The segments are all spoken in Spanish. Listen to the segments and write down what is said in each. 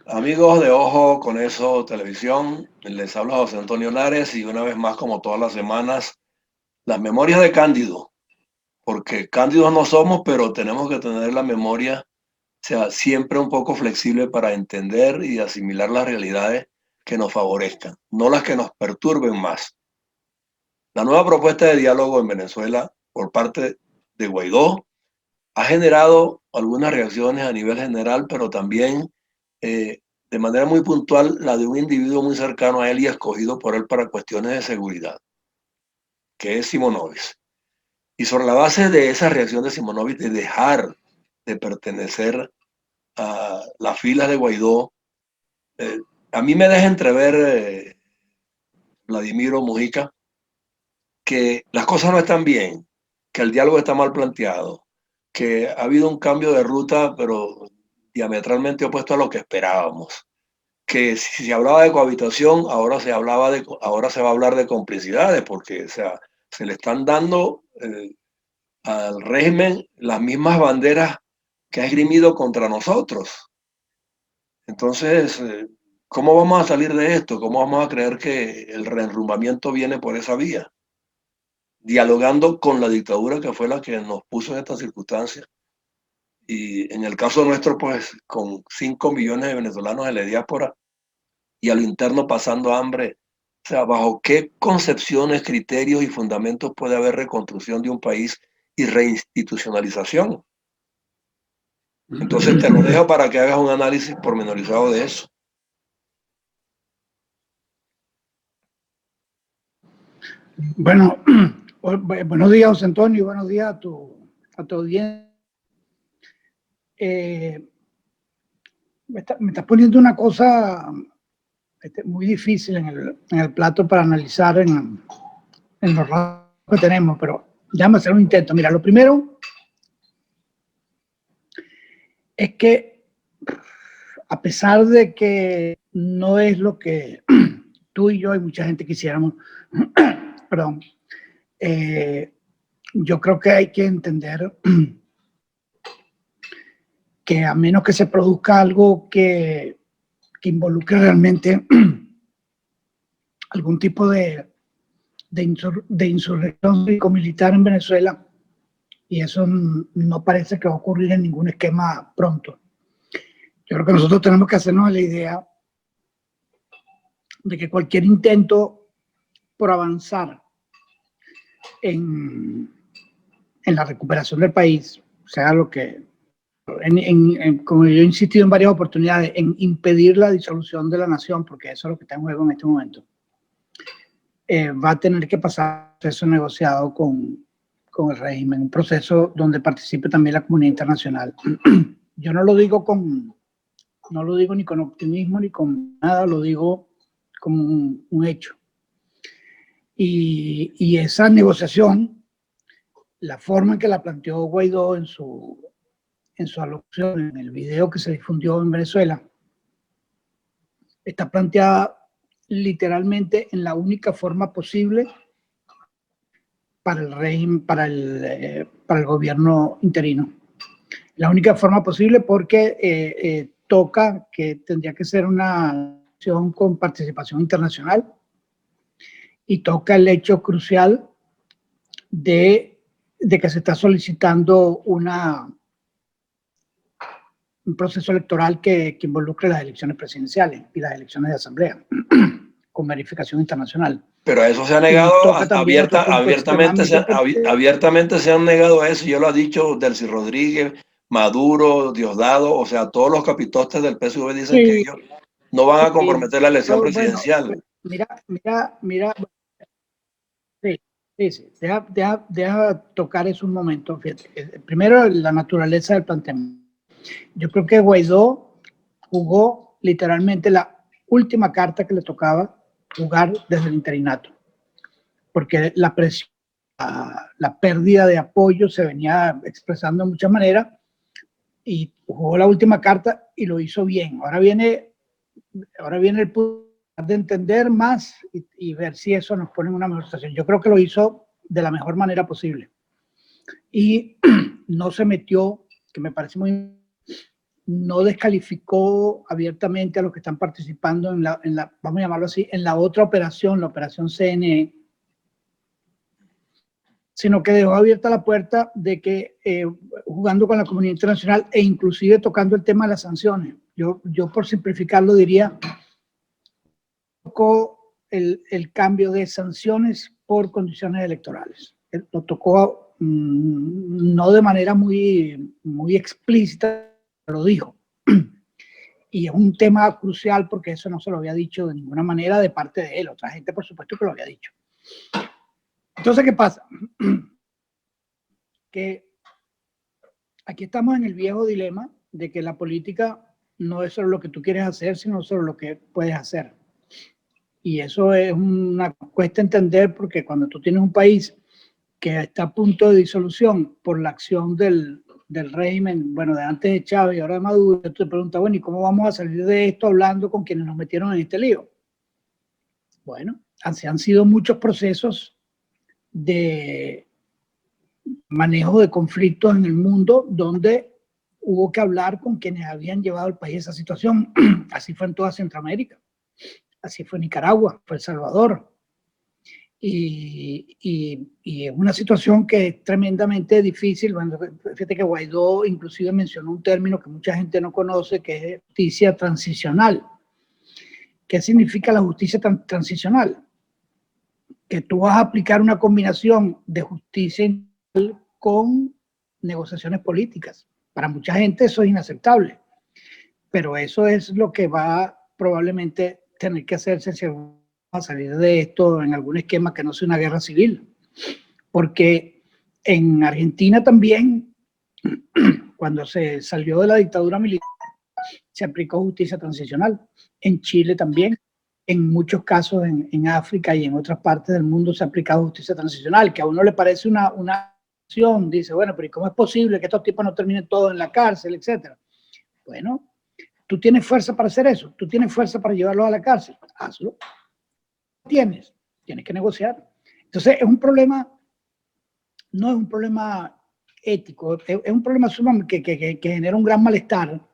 Amigos de Ojo con Eso Televisión, les habla José Antonio Lares y una vez más, como todas las semanas, las memorias de Cándido, porque cándidos no somos, pero tenemos que tener la memoria, o sea, siempre un poco flexible para entender y asimilar las realidades que nos favorezcan, no las que nos perturben más. La nueva propuesta de diálogo en Venezuela por parte de Guaidó ha generado algunas reacciones a nivel general, pero también de manera muy puntual la de un individuo muy cercano a él y escogido por él para cuestiones de seguridad, que es Simonovic. Y sobre la base de esa reacción de Simonovic de dejar de pertenecer a las filas de Guaidó, eh, a mí me deja entrever, Vladimiro Mujica, que las cosas no están bien, que el diálogo está mal planteado, que ha habido un cambio de ruta, pero diametralmente opuesto a lo que esperábamos. Que si se hablaba de cohabitación, ahora se va a hablar de complicidades, porque o sea, se le están dando al régimen las mismas banderas que ha esgrimido contra nosotros. Entonces, ¿cómo vamos a salir de esto? ¿Cómo vamos a creer que el reenrumbamiento viene por esa vía? Dialogando con la dictadura que fue la que nos puso en estas circunstancias. Y en el caso nuestro, pues con 5 millones de venezolanos en la diáspora y a lo interno pasando hambre. O sea, ¿bajo qué concepciones, criterios y fundamentos puede haber reconstrucción de un país y reinstitucionalización? Entonces te lo dejo para que hagas un análisis pormenorizado de eso. Bueno, buenos días, José Antonio, buenos días a tu audiencia. Me estás poniendo una cosa muy difícil en el plato para analizar en los rasgos que tenemos, pero déjame hacer un intento. Mira, lo primero es que, a pesar de que no es lo que tú y yo y mucha gente quisiéramos, perdón, yo creo que hay que entender que a menos que se produzca algo que involucre realmente algún tipo de insurrección militar en Venezuela, y eso no parece que va a ocurrir en ningún esquema pronto. Yo creo que nosotros tenemos que hacernos la idea de que cualquier intento por avanzar en la recuperación del país, sea lo que, como yo he insistido en varias oportunidades, en impedir la disolución de la nación, porque eso es lo que está en juego en este momento, va a tener que pasar un proceso negociado con el régimen, un proceso donde participe también la comunidad internacional. Yo no lo digo ni con optimismo ni con nada, lo digo como un hecho. Y esa negociación, la forma en que la planteó Guaidó en su alocución, en el video que se difundió en Venezuela, está planteada literalmente en la única forma posible para el régimen, para el gobierno interino. La única forma posible porque toca que tendría que ser una acción con participación internacional y toca el hecho crucial de que se está solicitando un proceso electoral que involucre las elecciones presidenciales y las elecciones de asamblea con verificación internacional. Pero a eso se ha negado abiertamente se han negado a eso. Ya lo ha dicho Delcy Rodríguez, Maduro, Diosdado, o sea, todos los capitostes del PSV dicen que ellos no van a comprometer la elección presidencial. Bueno, mira, sí. Deja tocar eso un momento. Fíjate. Primero, la naturaleza del planteamiento. Yo creo que Guaidó jugó literalmente la última carta que le tocaba jugar desde el interinato, porque la presión, la pérdida de apoyo se venía expresando de muchas maneras y jugó la última carta y lo hizo bien. Ahora viene el punto de entender más y ver si eso nos pone en una mejor situación. Yo creo que lo hizo de la mejor manera posible y no se metió, que me parece muy no descalificó abiertamente a los que están participando en la, vamos a llamarlo así, en la otra operación, la operación CNE, sino que dejó abierta la puerta de que jugando con la comunidad internacional e inclusive tocando el tema de las sanciones. Yo por simplificarlo diría, tocó el cambio de sanciones por condiciones electorales. Lo tocó no de manera muy explícita, lo dijo. Y es un tema crucial porque eso no se lo había dicho de ninguna manera de parte de él. Otra gente, por supuesto, que lo había dicho. Entonces, ¿qué pasa? Que aquí estamos en el viejo dilema de que la política no es solo lo que tú quieres hacer, sino solo lo que puedes hacer. Y eso es una cuesta entender porque cuando tú tienes un país que está a punto de disolución por la acción del régimen, bueno, de antes de Chávez y ahora de Maduro, tú te preguntas, bueno, ¿y cómo vamos a salir de esto hablando con quienes nos metieron en este lío? Bueno, han sido muchos procesos de manejo de conflictos en el mundo donde hubo que hablar con quienes habían llevado al país a esa situación. Así fue en toda Centroamérica, así fue en Nicaragua, fue El Salvador. Y es una situación que es tremendamente difícil. Bueno, fíjate que Guaidó inclusive mencionó un término que mucha gente no conoce, que es justicia transicional. ¿Qué significa la justicia transicional? Que tú vas a aplicar una combinación de justicia con negociaciones políticas. Para mucha gente eso es inaceptable, pero eso es lo que va probablemente tener que hacerse si vamos a salir de esto en algún esquema que no sea una guerra civil. Porque en Argentina también, cuando se salió de la dictadura militar, se aplicó justicia transicional. En Chile también. En muchos casos en África y en otras partes del mundo se ha aplicado justicia transicional, que a uno le parece una acción, dice, bueno, pero ¿y cómo es posible que estos tipos no terminen todos en la cárcel, etcétera? Bueno, tú tienes fuerza para hacer eso, tú tienes fuerza para llevarlos a la cárcel, hazlo. Tienes que negociar. Entonces es un problema, no es un problema ético, es un problema sumamente que genera un gran malestar.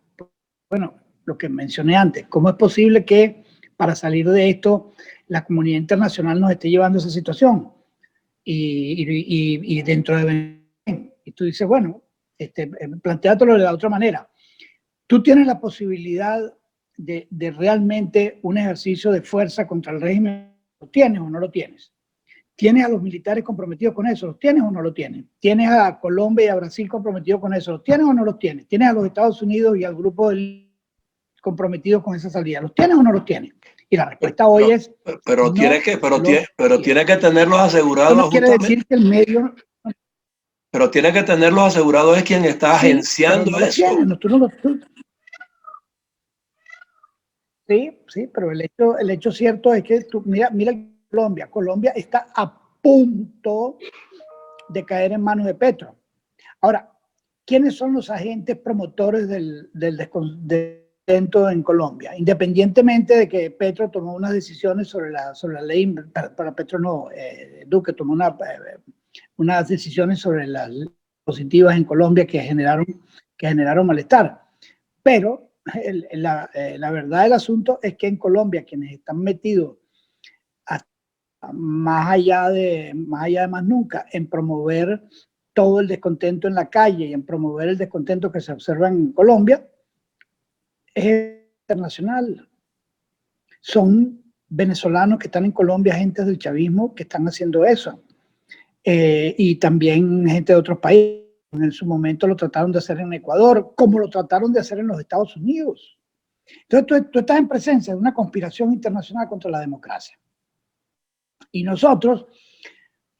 Bueno, lo que mencioné antes, ¿cómo es posible que para salir de esto la comunidad internacional nos esté llevando a esa situación? Y dentro de... Y tú dices, bueno, plantéatelo de la otra manera. Tú tienes la posibilidad de realmente un ejercicio de fuerza contra el régimen. ¿Lo tienes o no lo tienes? ¿Tienes a los militares comprometidos con eso? ¿Los tienes o no lo tienes? ¿Tienes a Colombia y a Brasil comprometidos con eso? ¿Los tienes o no los tienes? ¿Tienes a los Estados Unidos y al grupo comprometidos con esa salida? ¿Los tienes o no los tienes? Y la respuesta hoy es... Pero no tiene que tenerlos asegurados. Eso no quiere decir que el medio... Pero tiene que tenerlos asegurados es quien está agenciando no eso. Sí, pero el hecho cierto es que tú, mira Colombia está a punto de caer en manos de Petro. Ahora, ¿quiénes son los agentes promotores del descontento en Colombia? Independientemente de que Petro tomó unas decisiones sobre la ley, para Petro no, Duque tomó unas decisiones sobre las positivas en Colombia que generaron malestar. Pero la verdad del asunto es que en Colombia quienes están metidos más allá de más nunca en promover todo el descontento en la calle y en promover el descontento que se observa en Colombia es internacional. Son venezolanos que están en Colombia, agentes del chavismo que están haciendo eso. Y también gente de otros países. En su momento lo trataron de hacer en Ecuador, como lo trataron de hacer en los Estados Unidos. Entonces tú estás en presencia de una conspiración internacional contra la democracia. Y nosotros,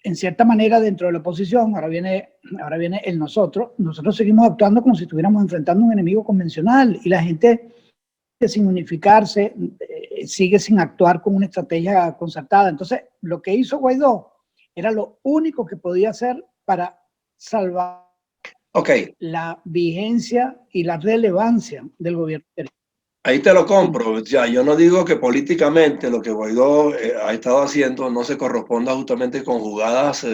en cierta manera, dentro de la oposición, ahora viene el nosotros seguimos actuando como si estuviéramos enfrentando a un enemigo convencional y la gente sin unificarse, sigue sin actuar con una estrategia concertada. Entonces, lo que hizo Guaidó era lo único que podía hacer para salvar la vigencia y la relevancia del gobierno. Ahí te lo compro. Ya, yo no digo que políticamente lo que Guaidó ha estado haciendo no se corresponda justamente con jugadas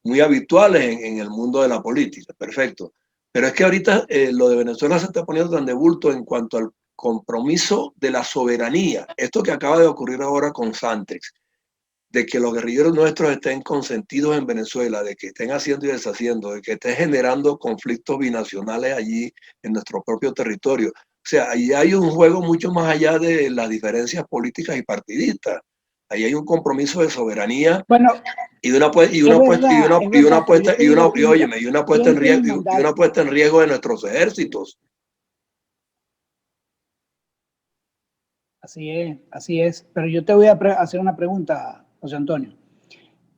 muy habituales en el mundo de la política. Perfecto. Pero es que ahorita lo de Venezuela se está poniendo tan de bulto en cuanto al compromiso de la soberanía. Esto que acaba de ocurrir ahora con Santex, de que los guerrilleros nuestros estén consentidos en Venezuela, de que estén haciendo y deshaciendo, de que estén generando conflictos binacionales allí en nuestro propio territorio. O sea, ahí hay un juego mucho más allá de las diferencias políticas y partidistas. Ahí hay un compromiso de soberanía Bueno, y de una es verdad, pero yo te digo, y una puesta ¿quién en tiene el riesgo y mandato? una puesta en riesgo de nuestros ejércitos. Así es. Pero yo te voy a hacer una pregunta, José Antonio.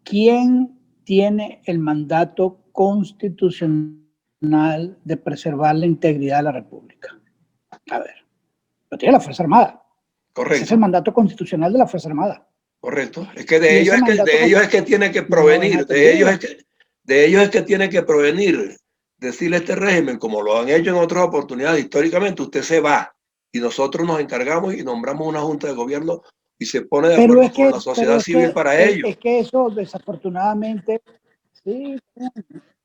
¿Quién tiene el mandato constitucional de preservar la integridad de la República? A ver, lo tiene la Fuerza Armada. Ese es el Correcto, mandato constitucional de la Fuerza Armada. correcto. Es que Y ese mandato de ellos es que tiene que no es provenir, atendido. de ellos es que tiene que provenir, decirle a este régimen, como lo han hecho en otras oportunidades históricamente, usted se va y nosotros nos encargamos y nombramos una junta de gobierno y se pone de Pero acuerdo es con que, la sociedad civil para ello. es que eso desafortunadamente, sí,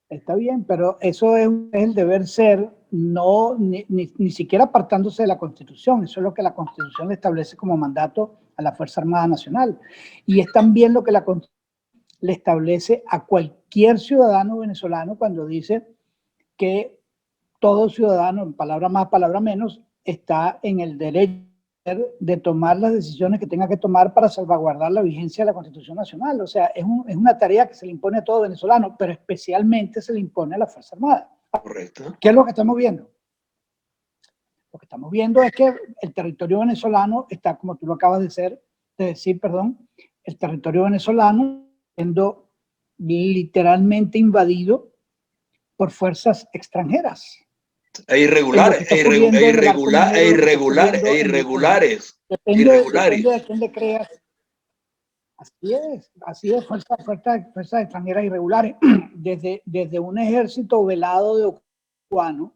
está bien, pero eso es el deber ser, no, ni siquiera apartándose de la Constitución. Eso es lo que la Constitución le establece como mandato a la Fuerza Armada Nacional. Y es también lo que la Constitución le establece a cualquier ciudadano venezolano cuando dice que todo ciudadano, palabra más, palabra menos, está en el derecho de tomar las decisiones que tenga que tomar para salvaguardar la vigencia de la Constitución Nacional. O sea, es una tarea que se le impone a todo venezolano, pero especialmente se le impone a la Fuerza Armada. Correcto. ¿Qué es lo que estamos viendo? Lo que estamos viendo es que el territorio venezolano está, como tú lo acabas de decir, perdón, el territorio venezolano siendo literalmente invadido por fuerzas extranjeras. E En lo irregulares, que está ocurriendo en el Arco Minero, lo que está ocurriendo irregulares, depende irregulares. de quién le creas. Así es, fuerzas extranjeras irregulares, desde un ejército velado de cubano,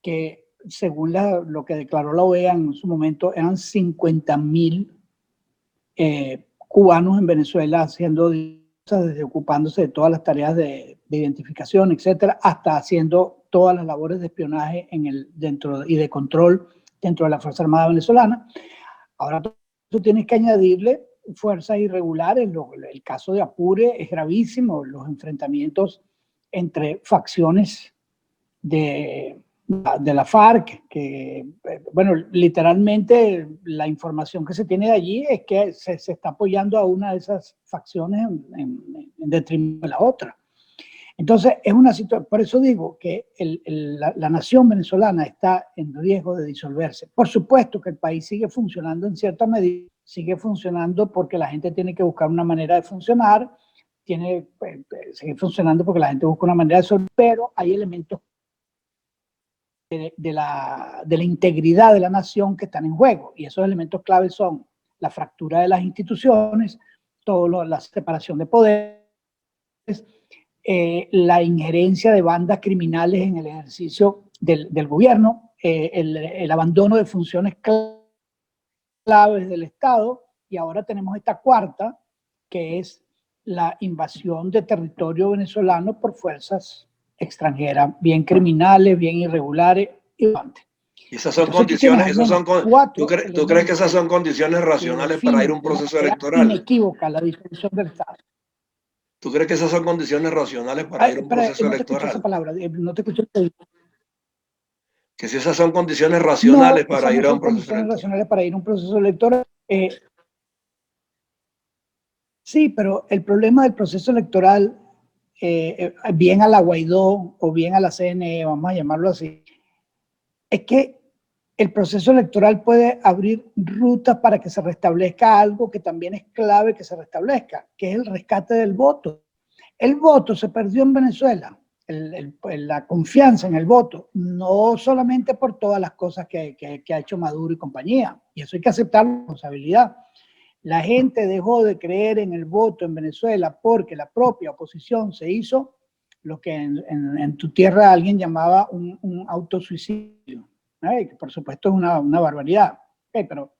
que según lo que declaró la OEA en su momento, eran 50.000 cubanos en Venezuela haciendo, desde ocupándose de todas las tareas de identificación, etcétera, hasta haciendo todas las labores de espionaje y de control dentro de la Fuerza Armada venezolana. Ahora tú tienes que añadirle fuerzas irregulares. El caso de Apure es gravísimo, los enfrentamientos entre facciones de la FARC, que, bueno, literalmente la información que se tiene de allí es que se está apoyando a una de esas facciones en detrimento de la otra. Entonces, es una situación, por eso digo que la nación venezolana está en riesgo de disolverse. Por supuesto que el país sigue funcionando en cierta medida, sigue funcionando porque la gente tiene que buscar una manera de funcionar, sigue funcionando porque la gente busca una manera de sobrevivir, pero hay elementos de la integridad de la nación que están en juego, y esos elementos claves son la fractura de las instituciones, la separación de poderes, la injerencia de bandas criminales en el ejercicio del gobierno, el abandono de funciones claves del Estado, y ahora tenemos esta cuarta, que es la invasión de territorio venezolano por fuerzas extranjeras, bien criminales, bien irregulares. Y esas son Entonces tú tienes condiciones, al menos cuatro ¿tú crees que esas elementos son condiciones que racionales para ir a definen un de una proceso manera electoral? inequívoca la disolución del Estado. ¿Tú crees que esas son condiciones racionales para Ay, ir a un espera, proceso no te escuché esa electoral? palabra, no te escuché. Que si esas son condiciones racionales No, para esas no ir a son un proceso condiciones electoral. racionales para ir a un proceso electoral. Sí, pero el problema del proceso electoral, bien a la Guaidó o bien a la CNE, vamos a llamarlo así, es que el proceso electoral puede abrir rutas para que se restablezca algo que también es clave que se restablezca, que es el rescate del voto. El voto se perdió en Venezuela, la confianza en el voto, no solamente por todas las cosas que ha hecho Maduro y compañía, y eso hay que aceptar la responsabilidad. La gente dejó de creer en el voto en Venezuela porque la propia oposición se hizo lo que en tu tierra alguien llamaba un autosuicidio, que por supuesto es una barbaridad, pero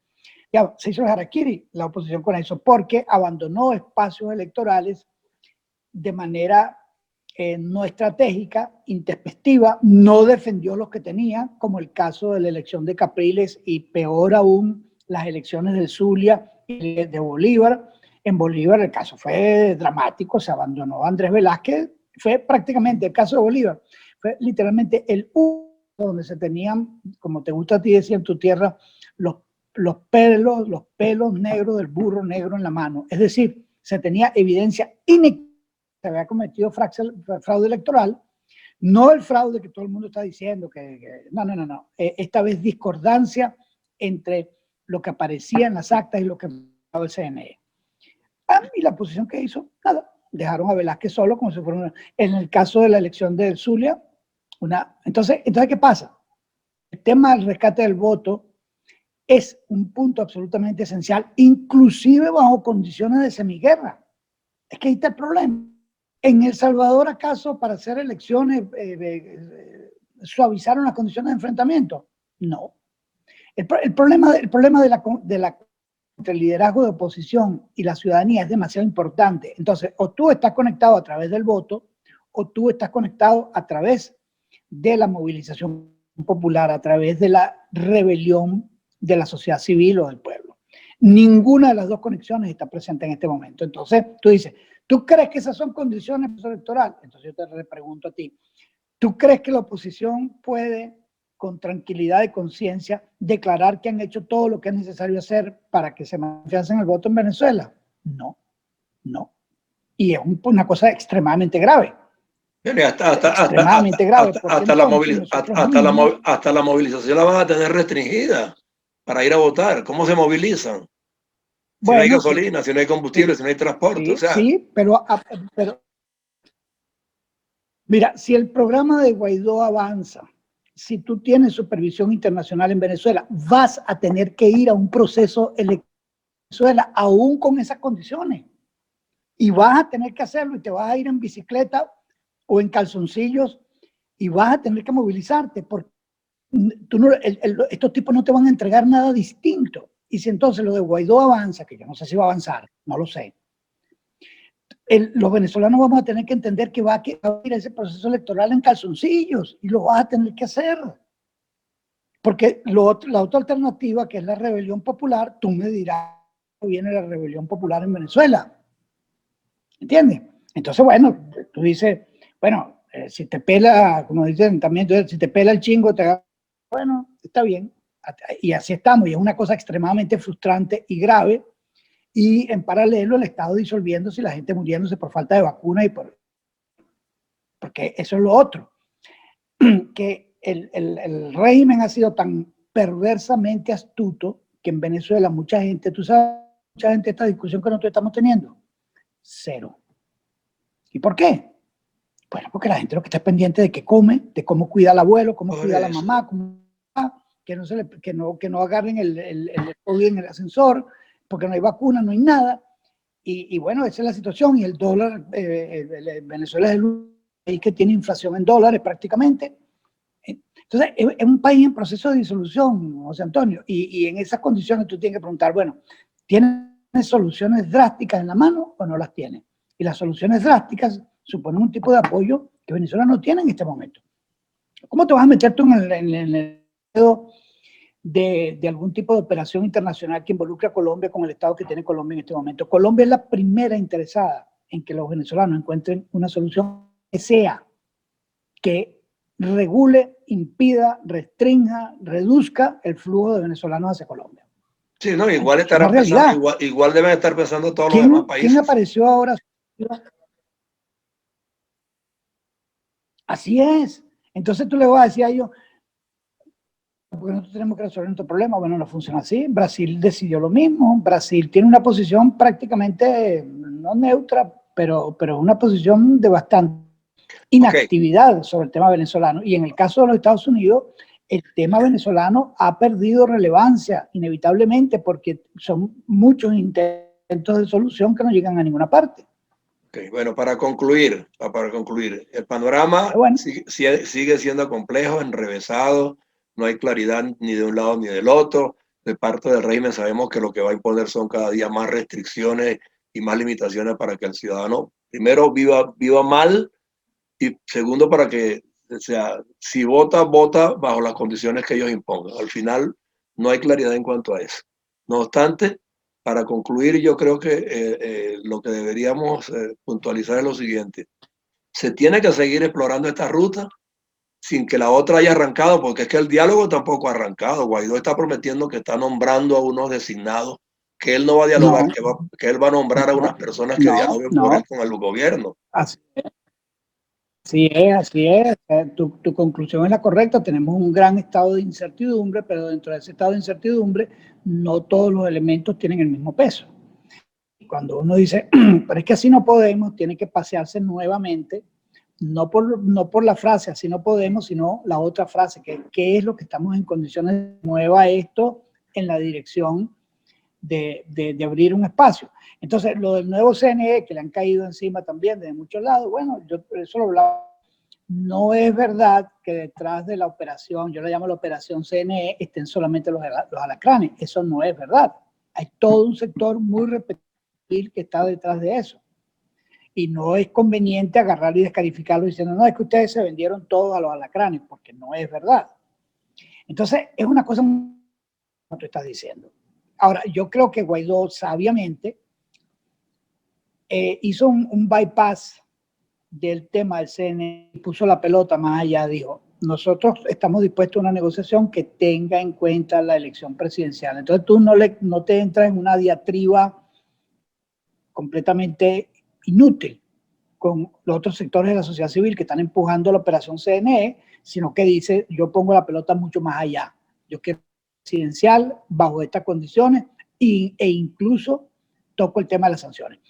ya se hizo el harakiri, la oposición con eso, porque abandonó espacios electorales de manera no estratégica, intempestiva, no defendió los que tenía, como el caso de la elección de Capriles y peor aún las elecciones del Zulia y de Bolívar. En Bolívar el caso fue dramático, se abandonó a Andrés Velázquez, fue prácticamente el caso de Bolívar, fue literalmente el único donde se tenían, como te gusta a ti decir en tu tierra, los pelos negros del burro negro en la mano. Es decir, se tenía evidencia inequívoca que se había cometido fraude electoral, no el fraude que todo el mundo está diciendo, no. Esta vez discordancia entre lo que aparecía en las actas y lo que estaba el CNE. Y la posición que hizo, nada, dejaron a Velázquez solo como si fuera en el caso de la elección de Zulia. Entonces, ¿qué pasa? El tema del rescate del voto es un punto absolutamente esencial, inclusive bajo condiciones de semiguerra. Es que ahí está el problema. ¿En El Salvador acaso para hacer elecciones suavizaron las condiciones de enfrentamiento? No. El problema entre el liderazgo de oposición y la ciudadanía es demasiado importante. Entonces, o tú estás conectado a través del voto, o tú estás conectado a través de la movilización popular, a través de la rebelión de la sociedad civil o del pueblo. Ninguna de las dos conexiones está presente en este momento. Entonces, tú dices, ¿tú crees que esas son condiciones electorales? Entonces yo te pregunto a ti, ¿tú crees que la oposición puede, con tranquilidad y conciencia, declarar que han hecho todo lo que es necesario hacer para que se manifiesten el voto en Venezuela? No. Y es una cosa extremadamente grave. Extremadamente grave. Hasta la movilización la van a tener restringida para ir a votar. ¿Cómo se movilizan? Si no hay gasolina, si no hay combustible, si no hay transporte. Sí, pero mira, si el programa de Guaidó avanza, si tú tienes supervisión internacional en Venezuela, vas a tener que ir a un proceso electoral en Venezuela, aún con esas condiciones. Y vas a tener que hacerlo y te vas a ir en bicicleta o en calzoncillos y vas a tener que movilizarte porque estos tipos no te van a entregar nada distinto. Y si entonces lo de Guaidó avanza, que yo no sé si va a avanzar, no lo sé, los venezolanos vamos a tener que entender que va a ir ese proceso electoral en calzoncillos y lo vas a tener que hacer. Porque la otra alternativa, que es la rebelión popular, tú me dirás que viene la rebelión popular en Venezuela. ¿Entiendes? Entonces, bueno, tú dices, bueno, si te pela, como dicen también, si te pela el chingo, bueno, está bien. Y así estamos. Y es una cosa extremadamente frustrante y grave. Y en paralelo el Estado disolviéndose y la gente muriéndose por falta de vacuna porque eso es lo otro. Que el régimen ha sido tan perversamente astuto que en Venezuela mucha gente, tú sabes, mucha gente esta discusión que nosotros estamos teniendo, cero. ¿Y por qué? Bueno, porque la gente lo que está pendiente de qué come, de cómo cuida al abuelo, cómo cuida a la mamá, que no agarren el COVID en el ascensor, porque no hay vacuna, no hay nada. Y bueno, esa es la situación. Y el dólar, Venezuela es el país que tiene inflación en dólares prácticamente. Entonces, es un país en proceso de disolución, José Antonio. Y en esas condiciones tú tienes que preguntar, bueno, ¿tienes soluciones drásticas en la mano o no las tienes? Y las soluciones drásticas suponen un tipo de apoyo que Venezuela no tiene en este momento. ¿Cómo te vas a meter tú en el de algún tipo de operación internacional que involucre a Colombia con el estado que tiene Colombia en este momento? Colombia es la primera interesada en que los venezolanos encuentren una solución que sea, que regule, impida, restrinja, reduzca el flujo de venezolanos hacia Colombia. Sí, no, igual estarán pensando, igual deben estar pensando todos los demás países. ¿Quién apareció ahora? Así es. Entonces tú le vas a decir a ellos, porque nosotros tenemos que resolver nuestro problema. Bueno, no funciona así. Brasil decidió lo mismo. Brasil tiene una posición prácticamente no neutra, pero una posición de bastante inactividad sobre el tema venezolano. Y en el caso de los Estados Unidos, el tema venezolano ha perdido relevancia inevitablemente porque son muchos intentos de solución que no llegan a ninguna parte. Okay, bueno, para concluir, el panorama sigue siendo complejo, enrevesado, no hay claridad ni de un lado ni del otro. De parte del régimen sabemos que lo que va a imponer son cada día más restricciones y más limitaciones para que el ciudadano primero viva mal y segundo, para que, o sea, si vota, vota bajo las condiciones que ellos impongan. Al final, no hay claridad en cuanto a eso. No obstante, para concluir, yo creo que lo que deberíamos puntualizar es lo siguiente. Se tiene que seguir explorando esta ruta sin que la otra haya arrancado, porque es que el diálogo tampoco ha arrancado. Guaidó está prometiendo que está nombrando a unos designados, que él no va a dialogar, No, que él va a nombrar a no, unas personas que no, dialoguen por él no. con el gobierno. Así, así es, así es. Tu conclusión es la correcta. Tenemos un gran estado de incertidumbre, pero dentro de ese estado de incertidumbre no todos los elementos tienen el mismo peso. Cuando uno dice, pero es que así no podemos, tiene que pasearse nuevamente, no por la frase, así no podemos, sino la otra frase, que qué es lo que estamos en condiciones de mueva esto en la dirección de abrir un espacio. Entonces, lo del nuevo CNE, que le han caído encima también de muchos lados, bueno, yo eso lo hablaba. No es verdad que detrás de la operación, yo la llamo la operación CNE, estén solamente los alacranes. Eso no es verdad. Hay todo un sector muy repetido que está detrás de eso. Y no es conveniente agarrar y descalificarlo diciendo, no, es que ustedes se vendieron todos a los alacranes, porque no es verdad. Entonces, es una cosa como tú estás diciendo. Ahora, yo creo que Guaidó sabiamente hizo un bypass del tema del CNE y puso la pelota más allá. Dijo, nosotros estamos dispuestos a una negociación que tenga en cuenta la elección presidencial. Entonces tú no te entras en una diatriba completamente inútil con los otros sectores de la sociedad civil que están empujando la operación CNE, sino que dice, yo pongo la pelota mucho más allá. Yo quiero presidencial bajo estas condiciones e incluso toco el tema de las sanciones.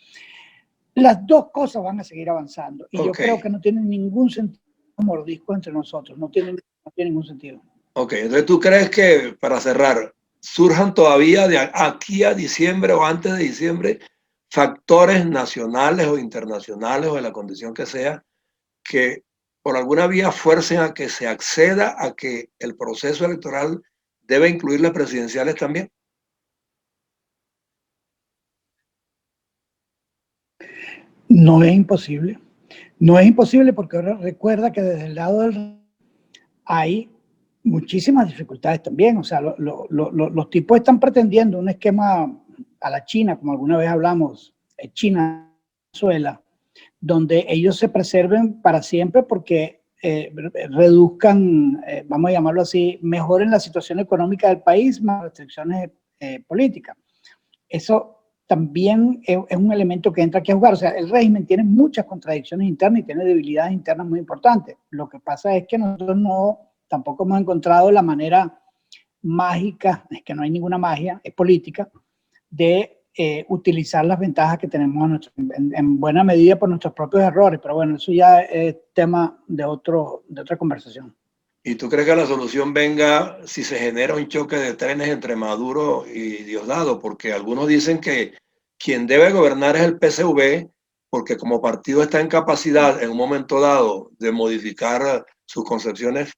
Las dos cosas van a seguir avanzando y yo creo que no tienen ningún sentido mordisco entre nosotros, no tiene ningún sentido. Ok, entonces tú crees que, para cerrar, surjan todavía de aquí a diciembre o antes de diciembre factores nacionales o internacionales o de la condición que sea, que por alguna vía fuercen a que se acceda a que el proceso electoral debe incluir las presidenciales también. No es imposible. No es imposible porque recuerda que desde el lado del hay muchísimas dificultades también. O sea, los tipos están pretendiendo un esquema a la China, como alguna vez hablamos, China, Venezuela, donde ellos se preserven para siempre porque reduzcan, vamos a llamarlo así, mejoren la situación económica del país, más restricciones políticas. Eso también es un elemento que entra aquí a jugar. O sea, el régimen tiene muchas contradicciones internas y tiene debilidades internas muy importantes. Lo que pasa es que nosotros tampoco hemos encontrado la manera mágica, es que no hay ninguna magia, es política, de utilizar las ventajas que tenemos en buena medida por nuestros propios errores. Pero bueno, eso ya es tema de otra conversación. ¿Y tú crees que la solución venga si se genera un choque de trenes entre Maduro y Diosdado? Porque algunos dicen que quien debe gobernar es el PSV, porque como partido está en capacidad en un momento dado de modificar sus concepciones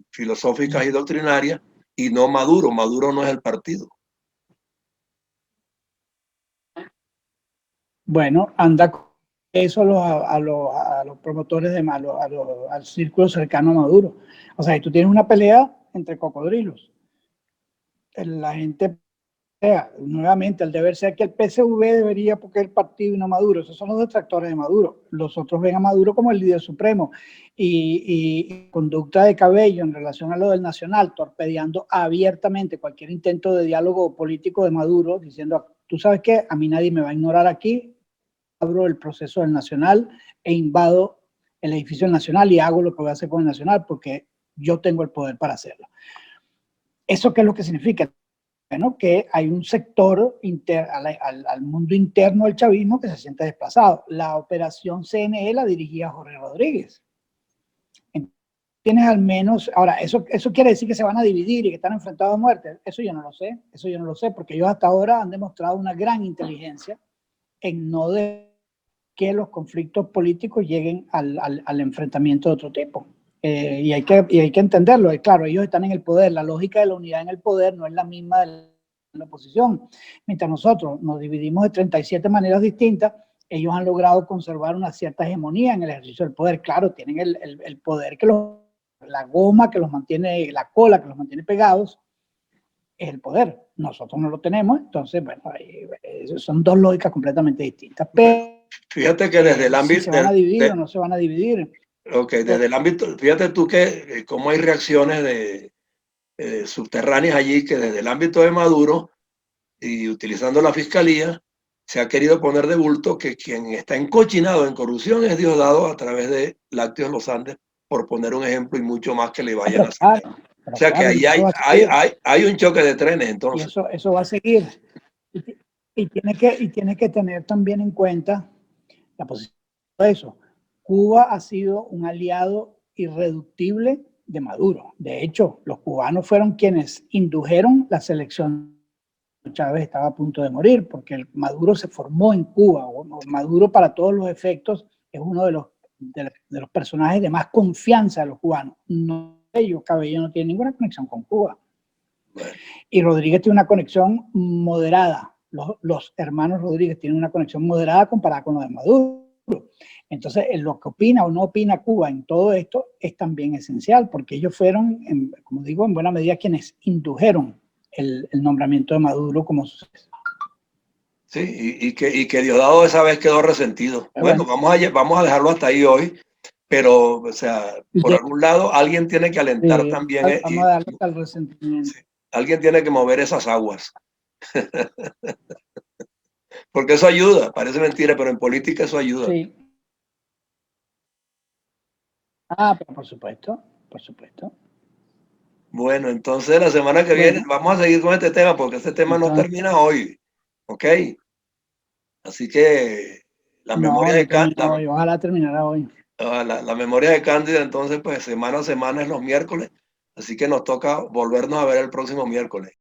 filosóficas y doctrinarias, y no Maduro. Maduro no es el partido. Bueno, anda eso a los promotores al círculo cercano a Maduro. O sea, tú tienes una pelea entre cocodrilos. La gente, nuevamente, el deber ser que el PSV debería, porque es el partido y no Maduro. Esos son los detractores de Maduro. Los otros ven a Maduro como el líder supremo. Y conducta de Cabello en relación a lo del Nacional, torpedeando abiertamente cualquier intento de diálogo político de Maduro, diciendo, tú sabes qué, a mí nadie me va a ignorar aquí, abro el proceso del Nacional e invado el edificio del Nacional y hago lo que voy a hacer con el Nacional porque yo tengo el poder para hacerlo. ¿Eso qué es lo que significa? Bueno, que hay un sector al mundo interno del chavismo que se siente desplazado. La operación CNE la dirigía Jorge Rodríguez. Tienes al menos, ahora, eso quiere decir que se van a dividir y que están enfrentados a muerte. Eso yo no lo sé, porque ellos hasta ahora han demostrado una gran inteligencia en no de que los conflictos políticos lleguen al enfrentamiento de otro tipo. Y hay que entenderlo. Claro, ellos están en el poder. La lógica de la unidad en el poder no es la misma de la oposición. Mientras nosotros nos dividimos de 37 maneras distintas, ellos han logrado conservar una cierta hegemonía en el ejercicio del poder. Claro, tienen el poder que la goma que los mantiene, la cola que los mantiene pegados, es el poder. Nosotros no lo tenemos, entonces, bueno, son dos lógicas completamente distintas. Pero fíjate que desde el ámbito... si se van a dividir o no se van a dividir. Ok, desde el ámbito, fíjate tú que cómo hay reacciones subterráneas allí, que desde el ámbito de Maduro y utilizando la fiscalía, se ha querido poner de bulto que quien está encochinado en corrupción es Diosdado a través de Lácteos Los Andes, por poner un ejemplo, y mucho más que le vayan a hacer. Claro, o sea que ahí hay un choque de trenes, entonces. Y eso va a seguir. Y tiene que tener también en cuenta la posición de eso. Cuba ha sido un aliado irreductible de Maduro. De hecho, los cubanos fueron quienes indujeron la selección. Chávez estaba a punto de morir porque el Maduro se formó en Cuba. Maduro, para todos los efectos, es uno de los personajes de más confianza de los cubanos. No, Cabello no tiene ninguna conexión con Cuba. Y Rodríguez tiene una conexión moderada. Los hermanos Rodríguez tienen una conexión moderada comparada con lo de Maduro. Entonces, lo que opina o no opina Cuba en todo esto es también esencial, porque ellos fueron, como digo, en buena medida quienes indujeron el nombramiento de Maduro como sucesor. Sí, y que Diosdado esa vez quedó resentido. Bueno, vamos a dejarlo hasta ahí hoy, pero, o sea, por algún lado alguien tiene que alentar también. Vamos a darle hasta el resentimiento. Sí, alguien tiene que mover esas aguas. Porque eso ayuda, parece mentira, pero en política eso ayuda. Sí. Ah, pero por supuesto, por supuesto. Bueno, entonces la semana que viene vamos a seguir con este tema, porque este tema no termina hoy, ¿ok? Así que la memoria de Cándida, ojalá terminara hoy. La memoria de Cándida, entonces, pues semana a semana es los miércoles, así que nos toca volvernos a ver el próximo miércoles.